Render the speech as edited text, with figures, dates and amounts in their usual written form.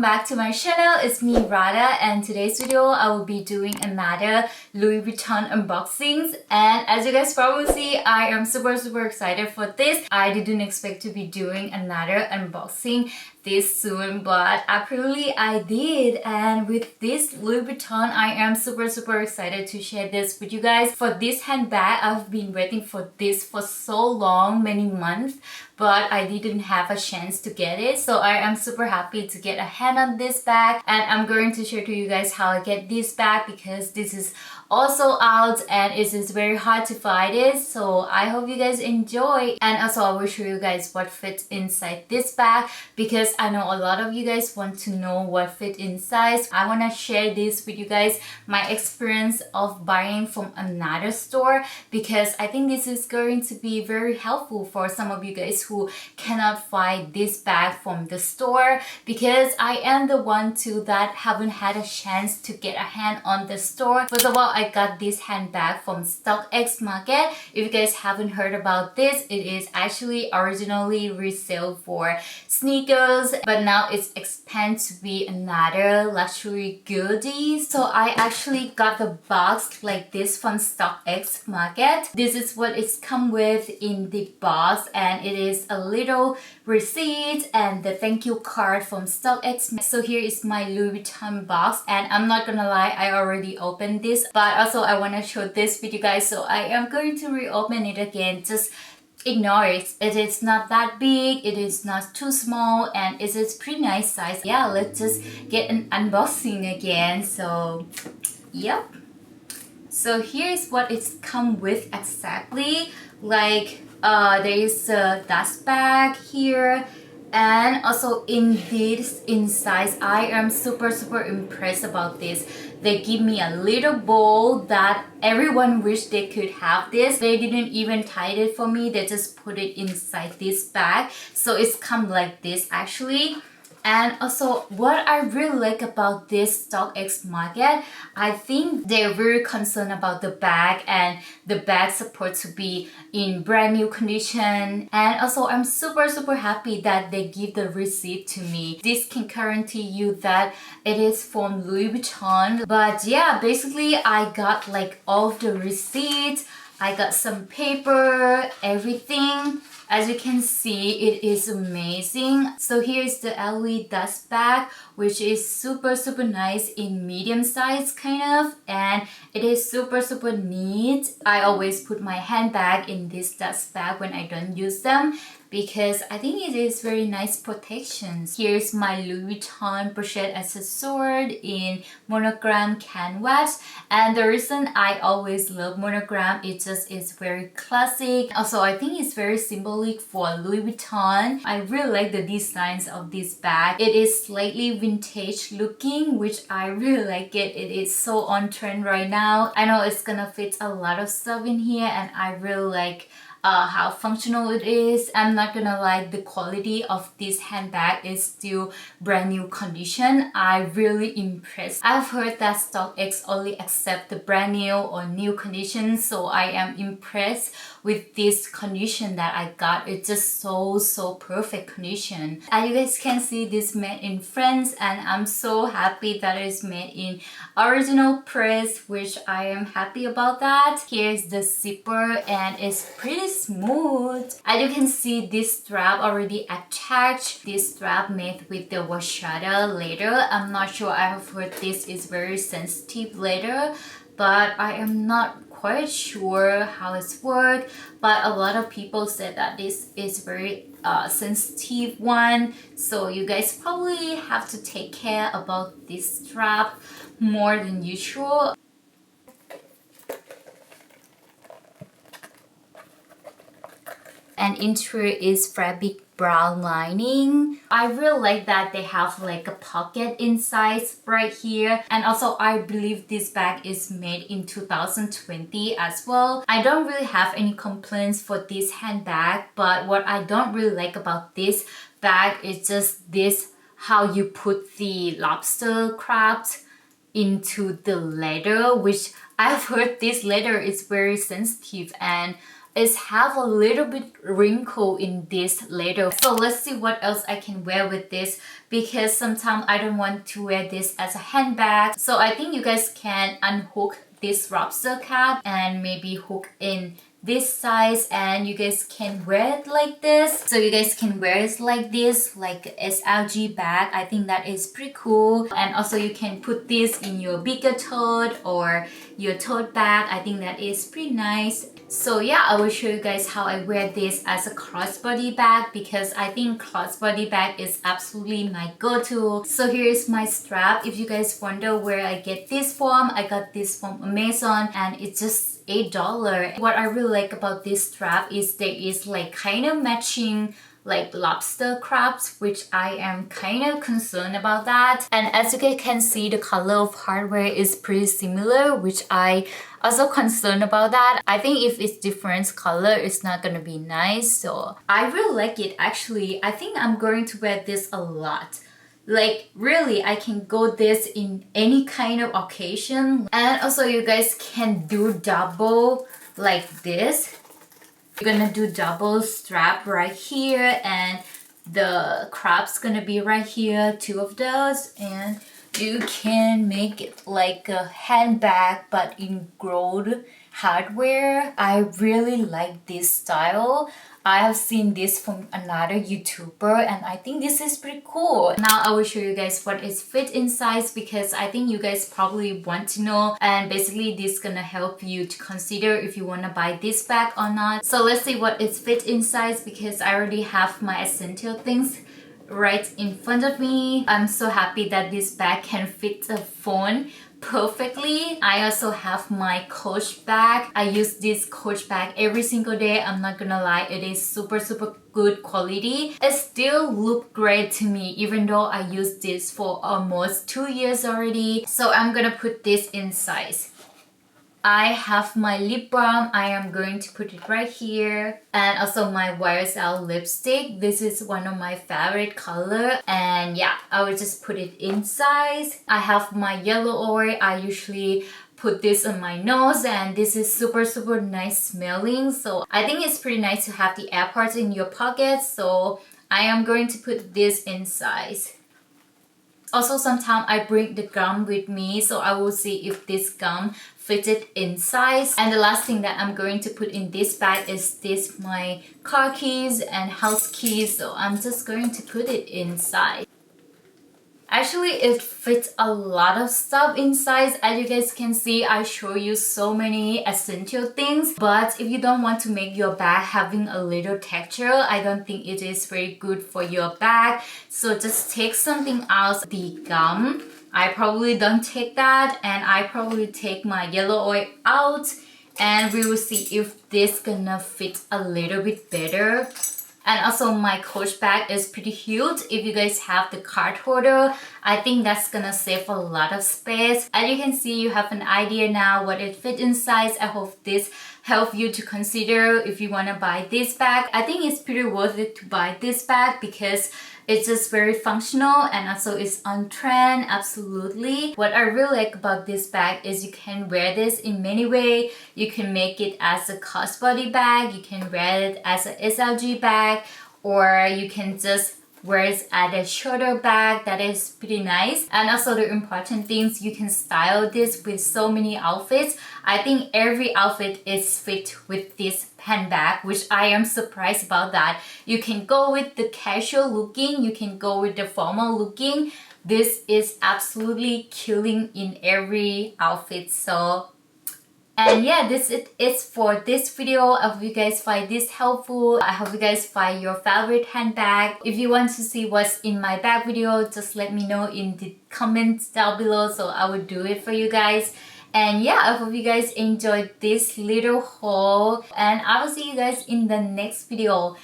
back to my channel. It's me Radha, and today's video I will be doing another Louis Vuitton unboxings. And as you guys probably see, I am super excited for this. I didn't expect to be doing another unboxing this soon, but apparently I did. And with this Louis Vuitton, I am super excited to share this with you guys. For this handbag, I've been waiting for this for so long, many months, but I didn't have a chance to get it. So I am super happy to get a hand on this bag, and I'm going to share to you guys how I get this bag because this is also out and it is very hard to find it. So I hope you guys enjoy, and also I will show you guys what fits inside this bag because I know a lot of you guys want to know what fit inside. I want to share this with you guys, my experience of buying from another store, because I think this is going to be very helpful for some of you guys who cannot find this bag from the store, because I am the one too that haven't had a chance to get a hand on the store. First of all, I got this handbag from Stockx market. If you guys haven't heard about this, it is actually originally resale for sneakers, but now it's expanded to be another luxury goodie. So I actually got the box like this from Stockx market. This is what it's come with in the box, and it is a little receipt and the thank you card from Stockx. So here is my Louis Vuitton box, and I'm not gonna lie, I already opened this, but also I want to show this with you guys, so I am going to reopen it again. Just ignore it. It is not that big, it is not too small, and it is pretty nice size. Yeah, let's just get an unboxing again. So yep, so here's what it's come with exactly. Like there is a dust bag here, and also in this inside, I am super impressed about this. They give me a little bowl that everyone wish they could have this. They didn't even tie it for me, they just put it inside this bag. So it's come like this actually. And also what I really like about this StockX market, I think they're very concerned about the bag, and the bag supposed to be in brand new condition. And also I'm super happy that they give the receipt to me. This can guarantee you that it is from Louis Vuitton. But yeah, basically I got like all of the receipts, I got some paper, everything. As you can see, it is amazing. So here's the LV dust bag, which is super nice in medium size kind of, and it is super neat. I always put my handbag in this dust bag when I don't use them, because I think it is very nice protection. Here's my Louis Vuitton Pochette Accessoires in monogram canvas, and the reason I always love monogram, it just is very classic. Also, I think it's very symbolic for Louis Vuitton. I really like the designs of this bag. It is slightly vintage looking, which I really like it. It is so on trend right now. I know it's gonna fit a lot of stuff in here, and I really like how functional it is. I'm not gonna lie, the quality of this handbag is still brand new condition. I really impressed. I've heard that StockX only accept the brand new or new condition, so I am impressed with this condition that I got. It's just so perfect condition. As you guys can see, this made in France, and I'm so happy that it's made in original press, which I am happy about that. Here's the zipper, and it's pretty smooth. As you can see, this strap already attached. This strap made with the Pochette leather. I'm not sure, I have heard this is very sensitive leather, but I am not quite sure how it's work. But a lot of people said that this is very sensitive one, so you guys probably have to take care about this strap more than usual. And interior is fabric brown lining. I really like that they have like a pocket inside right here. And also I believe this bag is made in 2020 as well. I don't really have any complaints for this handbag, but what I don't really like about this bag is just this, how you put the lobster crabs into the leather, which I've heard this leather is very sensitive and it's have a little bit wrinkle in this leather. So let's see what else I can wear with this, because sometimes I don't want to wear this as a handbag. So I think you guys can unhook this lobster cap and maybe hook in this size, and you guys can wear it like this. So you guys can wear it like this, like SLG bag. I think that is pretty cool. And also you can put this in your bigger tote or your tote bag. I think that is pretty nice. So yeah, I will show you guys how I wear this as a crossbody bag, because I think crossbody bag is absolutely my go-to. So here is my strap. If you guys wonder where I get this from, I got this from Amazon and it's just $8. What I really like about this strap is there is like kind of matching like lobster crabs, which I am kind of concerned about that. And as you guys can see, the color of hardware is pretty similar, which I also concerned about that. I think if it's different color, it's not gonna be nice. So I really like it actually. I think I'm going to wear this a lot. Like really, I can go this in any kind of occasion. And also you guys can do double like this. You're gonna do double strap right here, and the crab's gonna be right here, 2 of those, and you can make it like a handbag but in gold hardware. I really like this style. I have seen this from another YouTuber and I think this is pretty cool. Now I will show you guys what is fit in size, because I think you guys probably want to know, and basically this is gonna help you to consider if you want to buy this bag or not. So let's see what is fit in size, because I already have my essential things right in front of me. I'm so happy that this bag can fit a phone perfectly. I also have my Coach bag. I use this Coach bag every single day. I'm not gonna lie, it is super good quality. It still look great to me even though I used this for almost 2 years already. So I'm gonna put this in size. I have my lip balm. I am going to put it right here. And also my YSL lipstick. This is one of my favorite color. And yeah, I will just put it in size. I have my yellow oil. I usually put this on my nose, and this is super nice smelling. So I think it's pretty nice to have the AirPods in your pocket. So I am going to put this in size. Also, sometimes I bring the gum with me, so I will see if this gum fitted in size. And the last thing that I'm going to put in this bag is this, my car keys and house keys. So I'm just going to put it inside. Actually, it fits a lot of stuff inside. As you guys can see, I show you so many essential things. But if you don't want to make your bag having a little texture, I don't think it is very good for your bag. So just take something else. The gum, I probably don't take that. And I probably take my yellow oil out. And we will see if this gonna fit a little bit better. And also my Coach bag is pretty huge. If you guys have the card holder, I think that's gonna save a lot of space. As you can see, you have an idea now what it fit in size. I hope this help you to consider if you wanna buy this bag. I think it's pretty worth it to buy this bag because it's just very functional and also it's on trend, absolutely. What I really like about this bag is you can wear this in many ways. You can make it as a crossbody bag, you can wear it as an SLG bag, or you can just wear it as a shoulder bag. That is pretty nice. And also the important things, you can style this with so many outfits. I think every outfit is fit with this handbag, which I am surprised about that. You can go with the casual looking, you can go with the formal looking. This is absolutely killing in every outfit. So and yeah, this is it for this video. I hope you guys find this helpful. I hope you guys find your favorite handbag. If you want to see what's in my bag video, just let me know in the comments down below, so I will do it for you guys. And yeah, I hope you guys enjoyed this little haul, and I will see you guys in the next video.